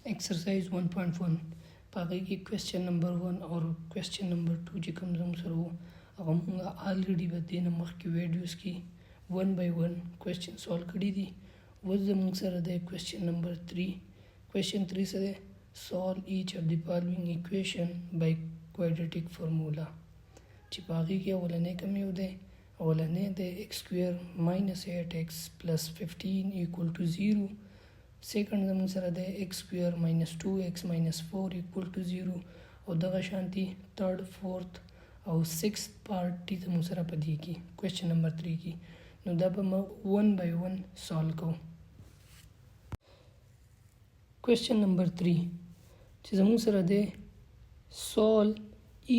एक्सरसाइज 1.1 पागे की question number 1 और क्वेश्चन नंबर 2 چې کوم زموږ سره وو هغه موږ الریډي به دې نه مخکې ویډیوز کې 1 by 1 کوېسچن سولو کړي دي. اوس زموږ سره د کوېسچن نمبر 3 کوېسچن 3 سره solve each of the following equation by quadratic formula چې باغې کې اولنې کوم یو دی اولنې د x square minus 8x plus 15 equal to 0. سیکنډ زموږ سره د x square minus 2x minus 4 equal to 0 او دغه شانتي تھرد فورث او سکس پارت ټي زموږ سره په دې کې کوېسچن نمبر 3 کې نو دا به موږ 1 by 1 سولو کوو. کوېسچن نمبر 3 چې زموږ سره د solve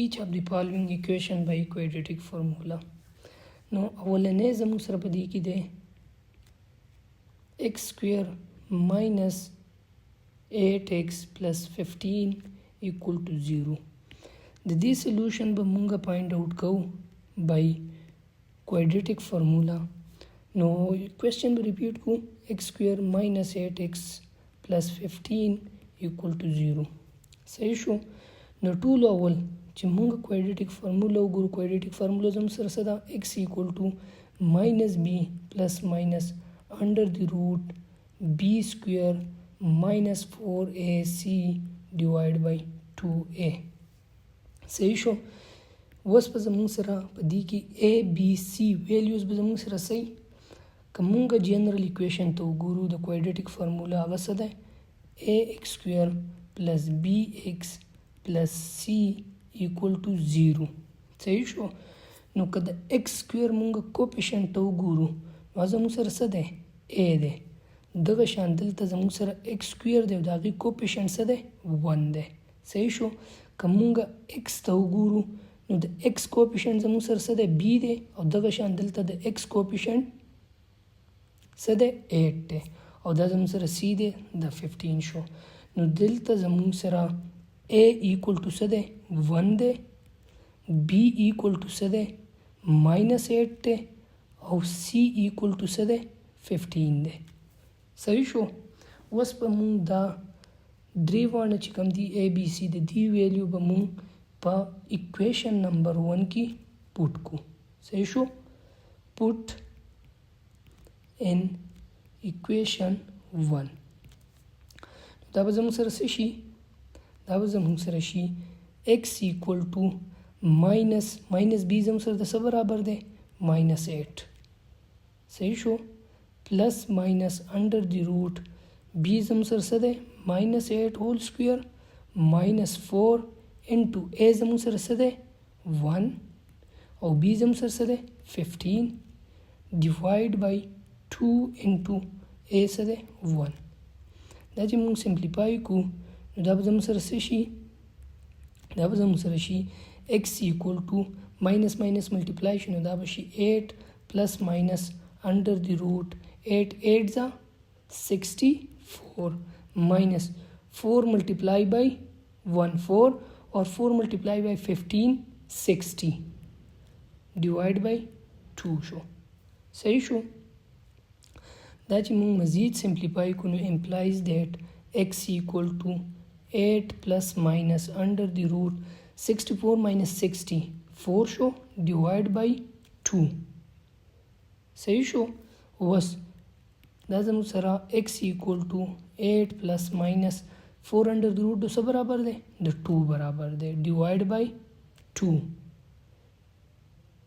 each of the following equation by quadratic formula. نو اولنې زموږ سره په دې کې د x square minus 8x plus 15 equal to 0. د دې سولوشن به مونږه فایند آوټ کوو by quadratic formula. نو کوېسچن به ریپیټ کوو x square minus 8x plus 15 equal to 0. صحیح شو. نو ټول اول چې مونږ کوادریټک فارمولا وګورو کوادریټک فارمولا زموږ سره څه ده x equal to minus b plus minus under the root b square minus 4ac divided by 2a. صحیح شو. اوس په زموږ سره په دې کې a b c ویلیوز به زموږ سره صحیح که مونږ جنرال ایکویشن ته وګورو د کوادریټک فارمولا هغه څه ده ax square plus bx plus c equal to 0. صحیح شو. نو که د x square مونږ کوپیشنټ ته وګورو نو زموږ سره څه دی a دی دغه شان دلته زموږ سره x square دی او د هغې کوپیشنټ څه دی 1 دی. صحیح شو. که مونږ x ته وګورو نو د x کوپیشنټ زموږ سره څه دی b دی او دغه شان دلته د x کوپیشنټ څه دی 8 دی او دا زموږ سره c دی د 15 شو. نو دلته زموږ سره a equal to څه دی 1 دی b equal to څه دی minus 8 دی او c equal to څه دی 15 دی. صحیح شو. اوس به مونږ دا درې واړه چې کوم دي a b c د دې ویلیو به مونږ په اکویشن نمبر 1 کې پوټ کو. صحیح شو. پوټ ان equation 1 دا به زموږ سره څه شي دا به زموږ سره شي x equal to minus b زموږ سره د څه برابر دی minus 8. صحیح شو. plus minus under the root b زموږ سره څه دی minus 8 whole square minus 4 into a زموږ سره څه دی 1 او b زموږ سره څه دی 15 divide by 2 into a څه دی 1. دا چې موږ سمپلیفای کوو نو دا به زموږ سره څه شي دا به زموږ سره شي x equal to minus minus multiply شي نو دا به شي 8 plus minus under the root 8 8 ځه 64 minus 4 multiply by 1 4 or 4 multiply by 15 60 divide by 2 شو. صحیح شو. دا چې موږ مزید سمپلیفای کو نو implies that x equal to 8 plus minus under the root 64 minus 60 4 شو divide by 2. صحیح شو. اوس دا زموږ سره x equal to 8 plus minus 4 under the root د څه برابر دی د 2 برابر دی divide by 2.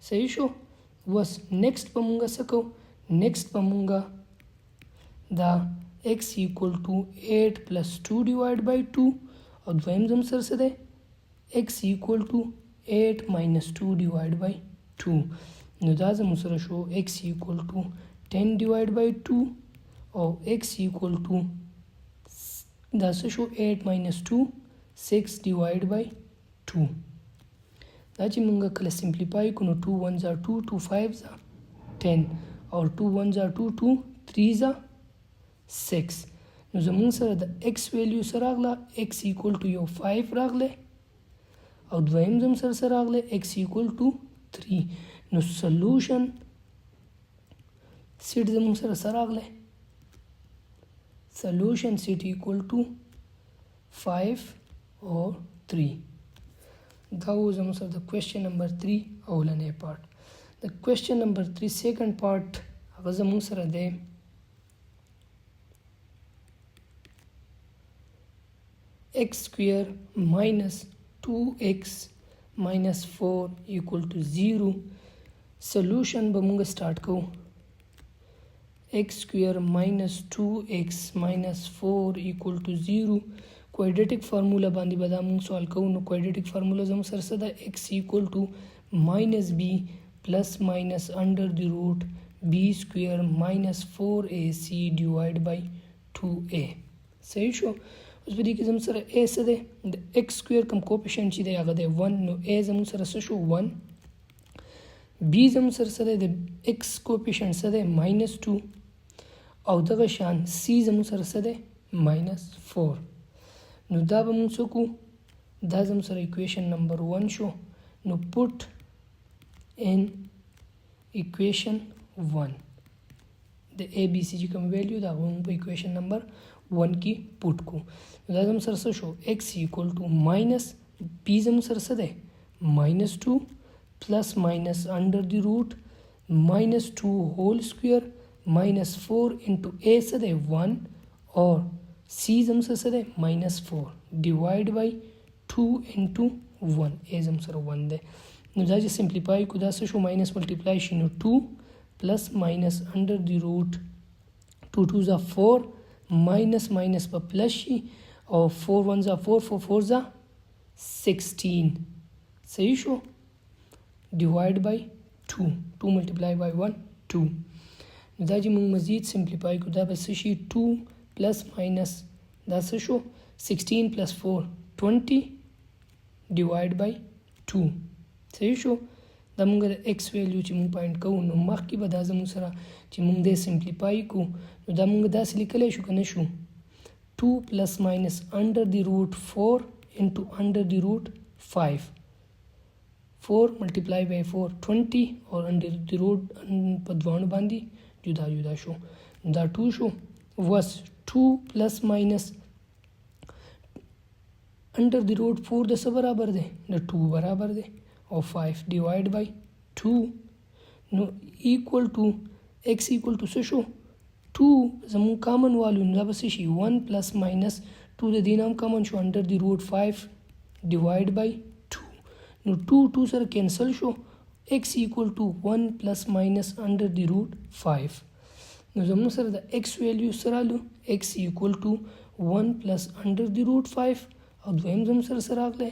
صحیح شو. اوس نیکسٹ په مونږه څه کوو نیکسٹ په مونږه دا x equal to 8 plus 2 divided by 2 او دویم زموږ سره څه دی x equal to 8 minus 2 divided by 2 نو دا زموږ سره شو x equal to 10 divided by 2 او x equal to دا څه شو 8 minus 2 6 divided by 2. دا چې مونږ کله سمپلیفای کو نو 2 1 are 2 2 5 are 10 اور 2 1 are 2 2 3 are 6 نو زموږ سره د x ویلیو سره راغله x equal to یو 5 راغله او دویم زموږ سره راغله x equal to 3 نو سولوشن سیټ زموږ سره راغله solution set equal to 5 or 3. That was answer the question number 3 اولنی part. The question number 3 second part هغه زموږ سره دی x square minus 2x minus 4 equal to 0. Solution به موږ start کوو. x square minus 2x minus 4 equal to 0. quadratic formula باندې به دا موږ سوال کوو. نو quadratic formula زموږ سره څه ده؟ x equal to minus b plus minus under the root b square minus 4ac divided by 2a. صحیح شو؟ اوس په دې کې زموږ سره a څه دی؟ د x square کوم کوفیشنټ چې دی هغه دی 1. نو a زموږ سره څه شو؟ 1. b زموږ سره څه دی؟ د x کوفیشنټ څه دی؟ minus 2. او دغه شان c زموږ سره څه دی؟ minus 4. نو دا به موږ څه کوو؟ دا زموږ سره equation number 1 شو. نو put in equation 1 د a b c چې کوم ویلیو دا موږ په equation number 1 کې put کو. دا زموږ سره څه شو؟ x equal to minus b زموږ سره څه دی؟ minus 2 plus minus under the root minus 2 whole square minus 4 into a څه دی؟ 1 or c زموږ سره څه دی؟ minus 4 divide by 2 into 1. a زموږ سره 1 دی. نو دا چې simplify کو دا څه شو؟ minus multiply شي نو 2 plus minus under the root 2 2 are 4 minus minus په plus شي او 4 1 are 4 4 4 are 16. صحیح شو؟ divide by 2 2 multiply by 1 2. دا چې موږ مزید simplify کو دا به څه شي؟ 2 plus minus دا څه شو؟ 16 plus 4 20 divide by 2. صحیح شو؟ دا موږ د x ویلیو چې موږ پاینټ کوو نو مخکې به دا زموږ سره چې موږ د سمپلیفای کو نو دا موږ داسې لیکلی شو که نه شو؟ 2 plus minus under the root 4 into under the root 5. 4 multiply by 4 20 or under the root په دوانو باندې جدا جدا شو. دا 2 شو. was 2 plus minus under the root 4 د څه برابر دی؟ د 2 برابر دی او 5 divide by 2. نو equal to x equal to څه شو؟ 2 زمون کامن والو نو دا به څه شي؟ 1 plus minus 2 د دې نام کامن شو under the root 5 divide by 2. نو 2 2 سره کینسل شو. x equal to 1 plus minus under the root 5. نو زمون سره د x ویلیو سره لو x equal to 1 plus under the root 5 او دویم زمون سره سره راغله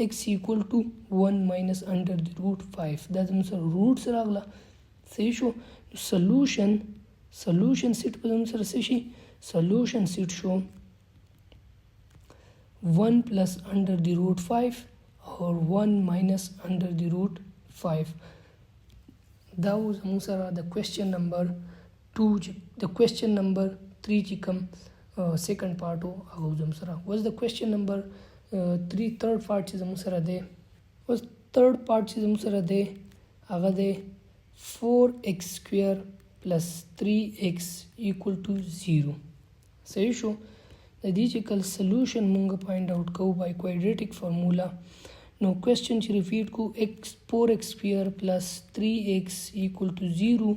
x equal to 1 minus under the root 5. دا زمون سره روټ سره راغله. صحیح شو؟ solution set په زمون سره څه شي؟ solution set شو 1 plus under the root 5 or 1 minus under the root 5. دا و زمون سره د question number 2 د question number 3 چې کوم second part و هغه زمون سره was the question number 3 third part چې زمون سره دی was third part چې زمون سره دی هغه دی 4x square plus 3x equal to 0. صحیح شو؟ د دې چې کله solution مونږ find out کوو by quadratic formula نو question چې repeat کو 4x square plus 3x equal to 0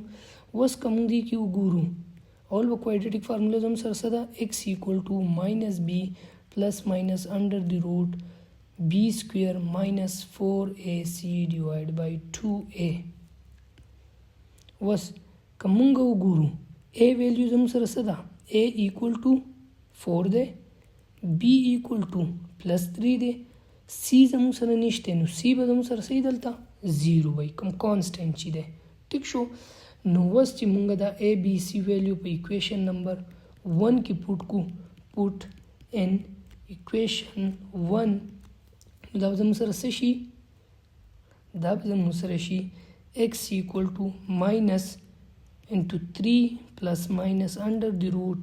وس کوم دی کې وګورو اول په quadratic formula زم سره څه ده x equal to minus b plus minus under the root b square minus 4ac divided by 2a. وس کومنګ وګورو a value زم سره څه ده a equal to 4 ده b equal to plus 3 ده c زم سره نشته نو c به زم سره صحیح دلته 0 وای کوم کانستانت چي ده ټیک شو. نو وس چې مونږ دا a b c ویلیو په equation number 1 کې put in equation 1 دا زم سره څه شي دا زم سره شي x equal to minus into 3 plus minus under the root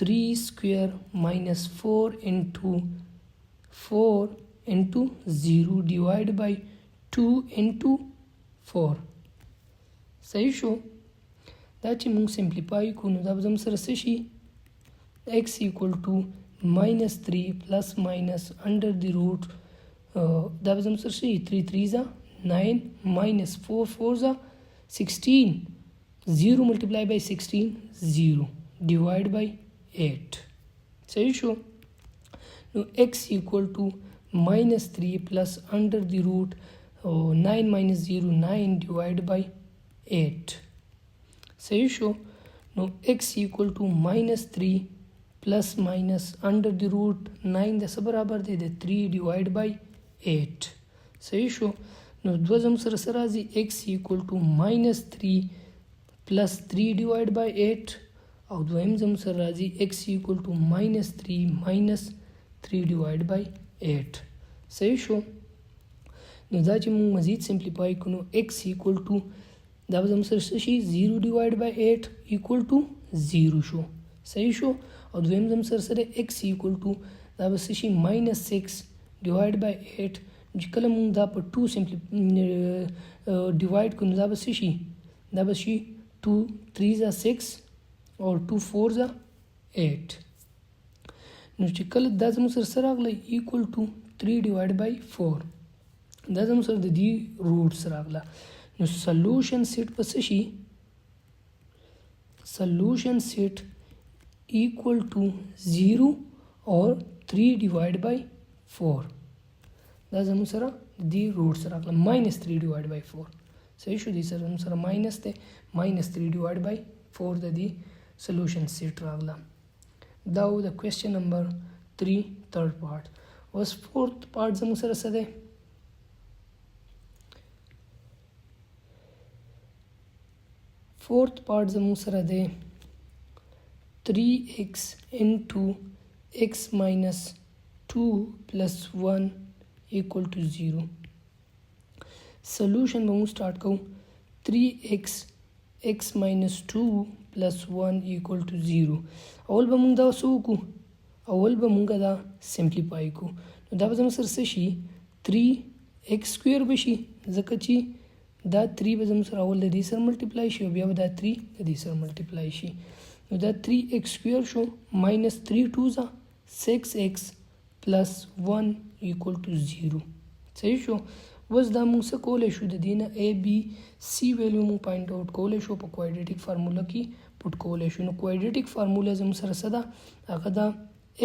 3 square minus 4 into 0 divided by 2 into 4. صحیح شو. دا چې موږ سمپلیفای کو نو دا زم سره څه شي x equal to -3 plus minus under the root that was answer C 3 3s are 9 minus 4 4s are 16 0 multiplied by 16 0 divide by 8 सही show now x equal to -3 plus under the root 9 minus 0 9 divided by 8 सही show now x equal to -3 plus minus under the root 9 दस बराबर दे 3 divided by 8 सही show no द्वजम सरसराजी x equal to -3 plus 3 divided by 8 और द्वयम जम सरराजी x equal to -3 minus 3 divided by 8 सही शो नो दाची मुंग मजीद सिंप्लीफाई कनो x equal to दावजम सरसशी 0 divided by 8 equal to 0 शो सही शो और द्वयम जम सरसरे x equal to दावसशी -6 divided by 8 जिकल मुंग दा पर 2 सिंपली डिवाइड कनो दाबशी 2 3s are 6 और 2 4s are 8 नो जिकल दाजम सर अगला इक्वल टू 3 divided by 4 दाजम सर दी रूट्स अगला नो सॉल्यूशन सेट पसशी सॉल्यूशन सेट इक्वल टू 0 और 3 divided by 4 दाजम सर दी रूट्स अगला -3 divided by 4 सही शो दी सर हम सर माइनस थे -3 divided by 4 the solution set ragla now the question number 3 third part was fourth part jam sar sade fourth part jam sar ade 3x into x minus 2 plus 1 equal to 0 solution bam start kau 3x x minus 2 plus 1 equal to 0 अवल बमुंगा सूकु अवल बमुंगा दा सिंप्लीफाई को तो दा बजम सर से she 3x square बशी जकची दा 3 बजम सर अवल दी सर मल्टीप्लाई शी बिया दा 3 दी सर मल्टीप्लाई शी तो दा 3x स्क्वायर शो -3 2 जा 6x plus 1 equal to 0 सही शो was दा मुंग से कोले शो दीना a b c वैल्यू मुंग पॉइंट आउट कोले शो पर क्वाड्रेटिक फार्मूला की पुट कोले शो नो क्वाड्रेटिक फार्मूला जम सर सदा अगदा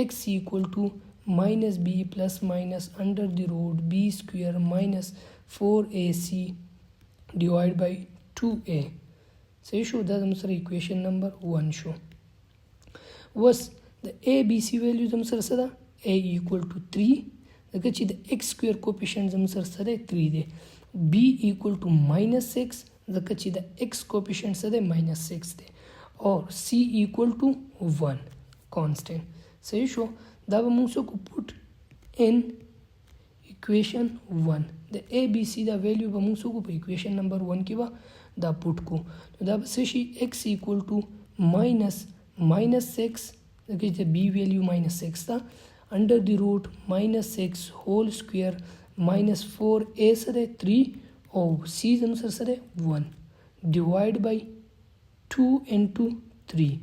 x equal to -b plus minus under the root b square minus 4ac divided by 2a सही शो दा जम sir equation number 1 show was the a b c value जम सर सदा a equal to 3 देखिए the x square coefficient जम सर सदे 3 दे b equal to -6 देखिए the x coefficient सदे -6 दे और c equal to 1 कांस्टेंट सही शो दा मुंसो को put in equation 1 the a b c the value मुंसो को इक्वेशन नंबर 1 की बा दा पुट को तो दा सही x equal to -6 देखिए द b वैल्यू -6 था under the root -6 whole square minus 4a सरे 3 और c जम सर सरे 1 divide by 2 into 3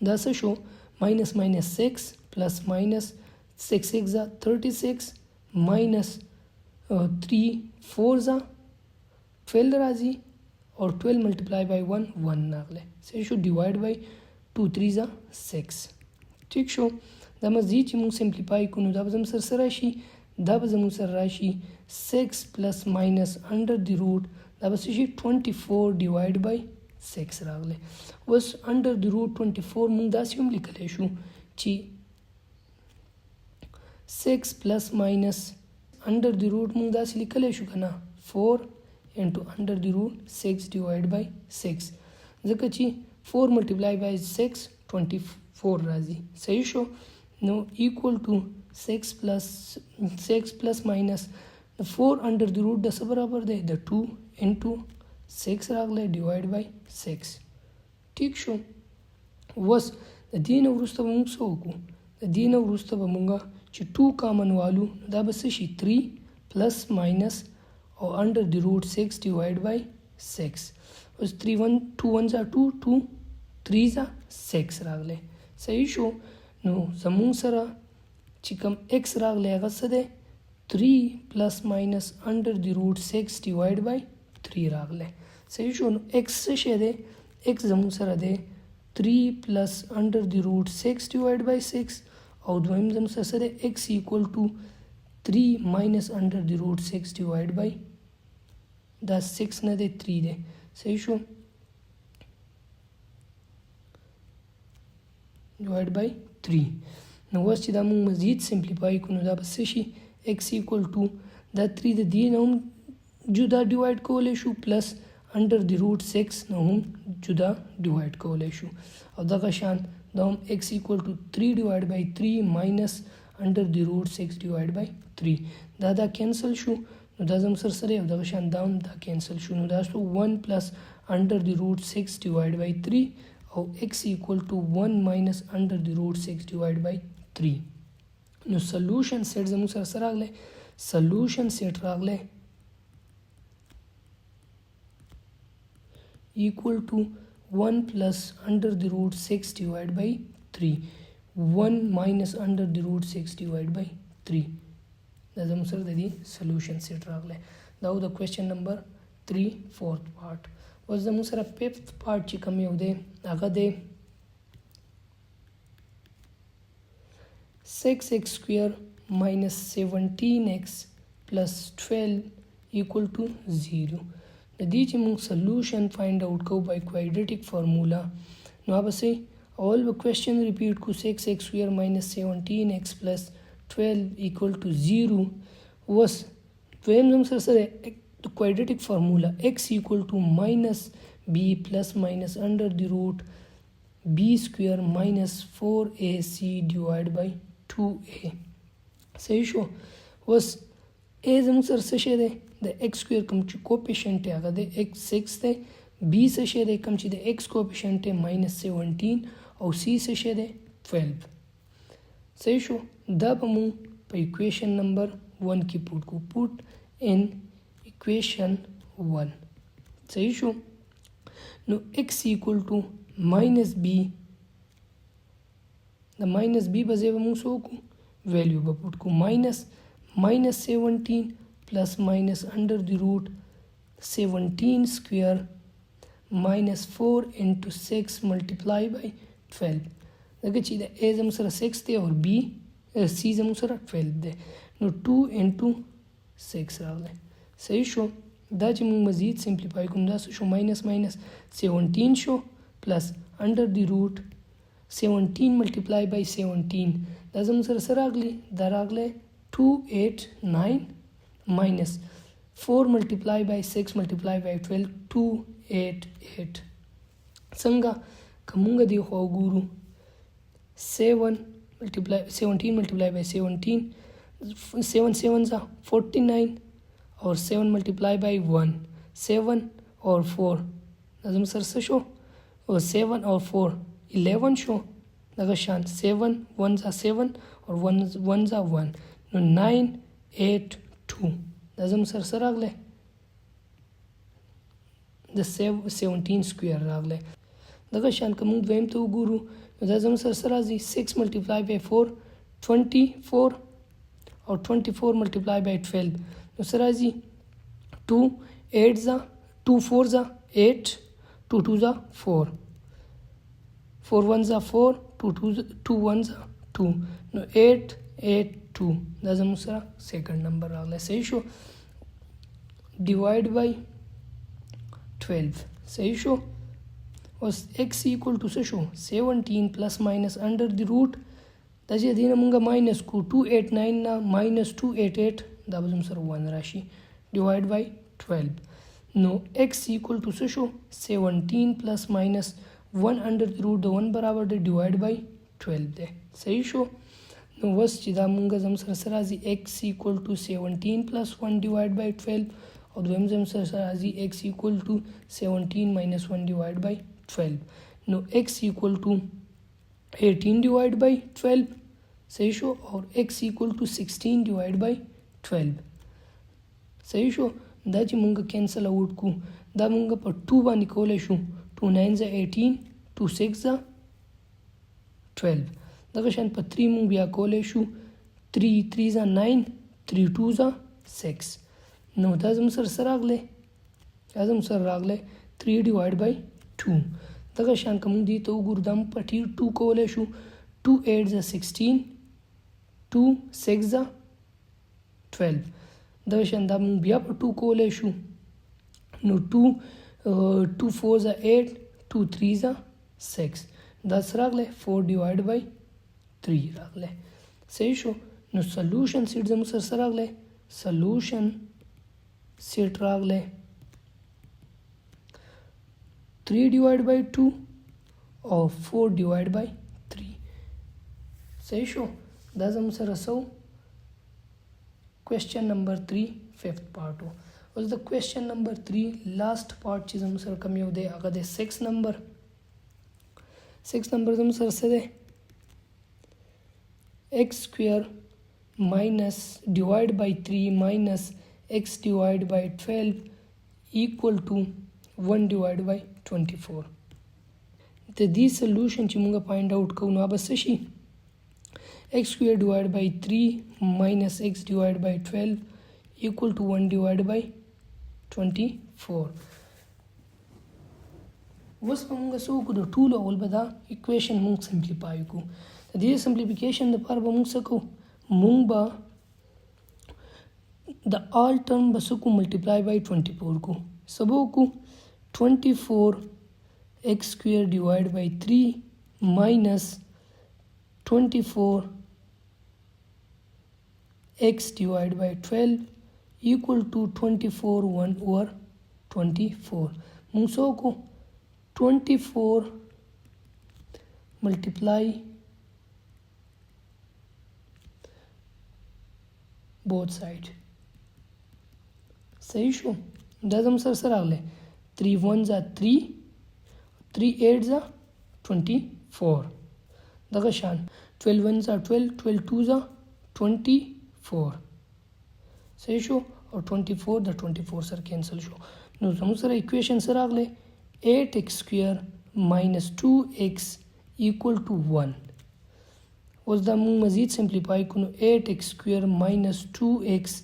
दस शो -6 plus minus 6 6 जा 36 minus 3 4 जा 12 राजी और 12 multiply by 1 1 नागले से शो divide by 2 3 जा 6 ठीक शो दा मजीद चिमु सिंप्लीफाई कुनु दा बजम सर राशि दा बजम सर राशि 6 plus minus under the root दा बसशी 24 divided by 6 रागले was under the root 24 मुंग दा सिम लिखले शु ची 6 plus minus under the root मुंग दा से लिखले शु कना 4 into under the root 6 divided by 6 जका ची 4 multiply by 6 24 राजी सही show no equal to 6 plus minus the 4 under the root the बराबर दे the 2 into 6 रागले divide by 6 ठीक शो was the दीन वरुस्ता बमुंग सोकु the दीन वरुस्ता बमुंगा ची 2 कॉमन वालू दा बस शी 3 plus minus और under the root 6 divide by 6 was 3 1 2 1 जा 2 2 3 जा 6 रागले सही शो نو زمونږ سره چې کوم x راغلی هغه څه دی 3 پلس ماینس انډر دی روټ 6 ډیوایډ بای 3 راغلی صحیح شو نو x څه شی دی x زمونږ سره دی 3 پلس انډر دی روټ 6 ډیوایډ بای 6 او دویم زمونږ سره څه دی x ایکول ټو 3 ماینس انډر دی روټ 6 ډیوایډ بای دا 6 نه دی 3 دی صحیح شو ډیوایډ بای 3 نو اوس چې دا موږ مزید سمپلیفای کړو نو دا به څه شي x ایکول ټو دا 3 د دې نه هم جدا ډیوایډ کولی شو پلس انډر دی روټ 6 نه هم جدا ډیوایډ کولی شو او دغه شان دا هم x ایکول ټو 3 ډیوایډ بای 3 ماینس انډر دی روټ 6 ډیوایډ بای 3 دا کینسل شو نو دا زموږ سره سره یو دغه شان دا هم دا کینسل شو نو دا شو 1 پلس انډر دی روټ 6 ډیوایډ بای 3 او x equal to 1 minus under the root 6 divided by 3 نو solution set زموږ سره سره راغلی solution set راغلی equal to 1 plus under the root 6 divided by 3 1 minus under the root 6 divided by 3 دا زموږ سره د دې solution set راغلی دا و د question number 3 fourth part اوس زموږ سره ففت پارت چې کوم یو دی هغه دی 6x square minus 17x plus 12 equal to 0 د دې چې موږ solution find out کوو by quadratic formula نو به سي اول به question repeat کو 6x square minus 17x plus 12 equal to 0 اوس دویم زموږ سره سره the quadratic formula x equal to minus b plus minus under the root b square minus 4ac divided by 2a صحیح شو اوس a زموږ سره څه شی دی د x square کوم چې کوپیشنټ دی هغه د x 6 دی b څه شی دی کوم چې د x کوپیشنټ دی minus 17 او c څه شی دی 12 صحیح شو دا به مو په equation number 1 کې پوټ کو put in equation 1 صحیح شو نو x equal to minus b د minus b به ځای به موږ څه وکړو value به پوټ کو minus 17 plus minus under the root 17 square minus 4 into 6 multiply by 12 دغه چې د a زموږ سره 6 دی او b c زموږ سره 12 دی نو 2 into 6 راغلی صحیح شو دا چې موږ مزید سمپلیفای کوم دا شو ماینس 17 شو پلس انډر دی روټ 17 ملټیپلای بای 17 دا زموږ سره سره راغلی دا راغلی 289 ماینس 4 ملټیپلای بای 6 ملټیپلای بای 12 288 څنګه کومګه دی خو ګورو 17 ملټیپلای بای 17 7 7 49 और 7 multiply by 1 7 और 4 لازم سر से शो और 7 और 4 11 शो लगा शान 7 1 जा 7 और 1 जा 1 नो 9 8 2 لازم سر سر अगले द 17 स्क्वायर अगले लगा शान का मुंह वेम तो गुरु लازم सर सर आजी 6 multiply by 4 24 और 24 multiply by 12 तो सर आजी 2 8 जा 2 4 जा 8 2 2 जा 4 4 1 जा 4 2 1 जा 2 नो 8 8 2 लازم सर सेकंड नंबर अगले सही शो डिवाइड बाय 12 सही शो और x equal to से शो 17 plus minus under the root तजे दिन मुंगा माइनस को 289 ना माइनस 288 दाबजम सर 1 राशि डिवाइड बाय 12 नो x equal to से शो 17 plus minus 1 under the root द 1 बराबर दे डिवाइड बाय 12 दे सही शो नो वस चिदा मुंगा जम सर सराजी x equal to 17 plus 1 divide by 12 और दोम जम सर सराजी x equal to 17 minus 1 divide by 12 नो x equal to 18 divide by 12 सही शो और x equal to 16 divide by 12 सही शो दा چې مونږ کینسل اوټ کو دا مونږ په 2 باندې کولای شو 2 9 18 2 6 12 دغه شان په 3 مونږ بیا کولی شو 3 3 ځه 9 3 2 ځه 6 نو دا زموږ سره څه راغلی دا زموږ سره راغلی 3 ډیوایډ بای 2 دغه شان که مونږ دې ته وګورو دا مونږ په 2 کولی شو 2 8 ځه 16 2 6 ځه 12 دغه شان دا مونږ بیا په 2 کولی شو نو 2 4 ځه 8 2 3 ځه 6 دا څه راغلی 4 ډیوایډ بای 3 راغلی صحیح شو نو سلوشن سیټ زموږ سره څه راغلی سلوشن سیټ راغلی 3 ډیوایډ بای 2 او 4 ډیوایډ بای 3 صحیح شو دا زموږ سره څه question number 3 fifth part was the question number 3 last part چې زموږ سره کوم یو دی هغه دی 6 number زموږ سره څه دی x square minus divide by 3 minus x divide by 12 equal to 1 divided by 24 the this solution چې موږ find out کوو نو به څه شي x square divided by 3 minus x divided by 12 equal to 1 divided by 24 اوس په موږ څه وکړو د ټولو اول به دا equation موږ simplify کوو د دې simplification لپاره به موږ څه کوو موږ به د all term به څه کوو multiply by 24 کوو څه به وکړو 24 x square divided by 3 minus 24 x divided by 12 equal to 24 1 over 24 موږ څه وکړو 24 multiply both sides صحیح شو دا زموږ سره څه راغلی 3 1 ځه 3 3 8 ځه 24 دغه شان 12 1 ځه 12 12 2 ځه 24 صحیح شو او 24 د 24 سره کینسل شو نو زموږ سره equation څه راغلی 8x square minus 2x equal to 1 اوس دا موږ مزید سمپلیفای کړو 8x square minus 2x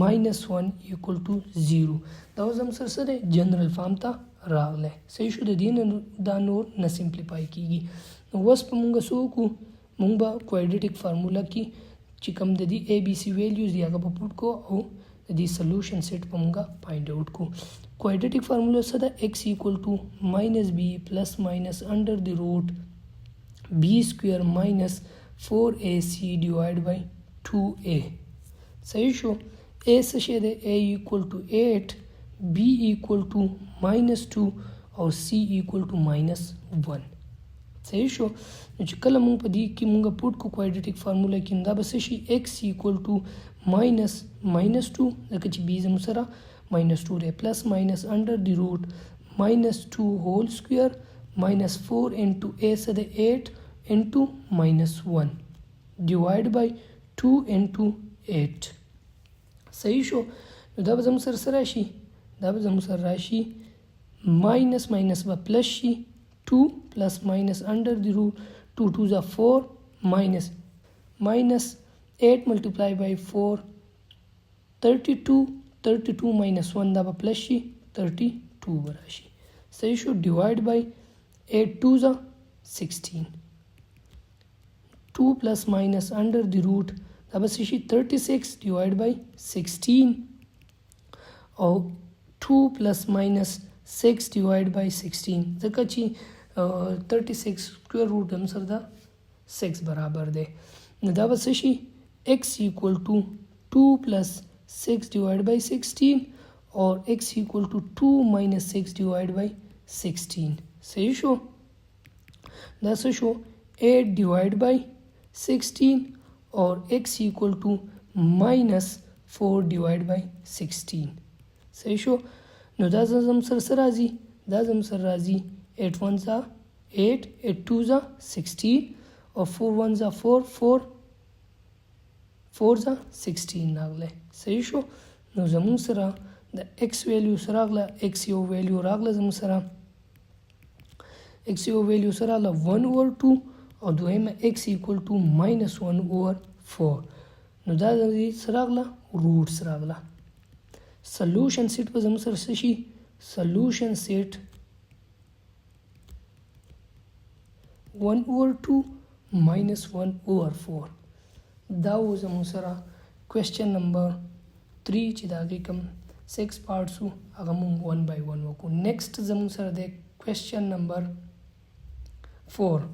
minus 1 equal to 0 دا اوس زموږ سره څه دی جنرال فارم ته راغلی صحیح شو د دې نه دا نور نه سمپلیفای کیږي نو اوس په موږ څه وکړو موږ به کوایډریټک فارمولا کې چې کوم د دې اے بي سی ویلیوز دی هغه به پوټ کو او د دې سلوشن سیټ په موږ فایند آوټ کو کوایډریټک فارمولا څه ده x equal to minus b plus minus under the root b square minus 4ac divided by 2a صحیح شو a څه شی دی a equal to 8 b equal to minus 2 او c equal to minus 1 صحیح شو نو چې کله مونږ په دې کې مونږ پوټ کو کوایډریټک فارمولا کې دا به څه شي x equal to minus 2 ځکه چې b زموږ سره minus 2 دی plus minus under the root minus 2 whole square minus 4 into a څه دی 8 into minus 1 divide by 2 into 8 صحیح شو نو دا به زموږ سره څه راشي دا به زموږ سره راشي minus minus به plus شي 2 plus minus under the root 2 2s are 4 minus 8 multiplied by 4 32 minus 1 da ba plus shi 32 barashi so you should divide by 8 2s are 16 2 plus minus under the root da ba shi 36 divided by 16 or 2 plus minus 6 divided by 16 zaka chi 36 square root answer da 6 barabar de da ba shi x equal to 2 plus 6 divided by 16 or x equal to 2 minus 6 divided by 16 so you show that's a show 8 divided by 16 or x equal to minus 4 divided by 16 so you show no that's some razi that's some razi 8 1s are 8 8 2s are 16 or 4 1s are 4 4 4s are 16 nagle صحیح شو نو زمون سره د x ویلیو سره راغله x یو ویلیو راغله زمون سره x یو ویلیو سره راغله 1 over 2 او دویمه x equal to -1/4 نو دا د دې څه راغله روټس راغله سلوشن سیټ به زموږ سره څه شي سلوشن سیټ 1/2 -1/4 دا و زموږ سره کوېسچن نمبر 3 چې د هغې کوم 6 پارټس وو هغه مونږ 1 by 1 وکړو نیکسټ زموږ سره د کوېسچن نمبر 4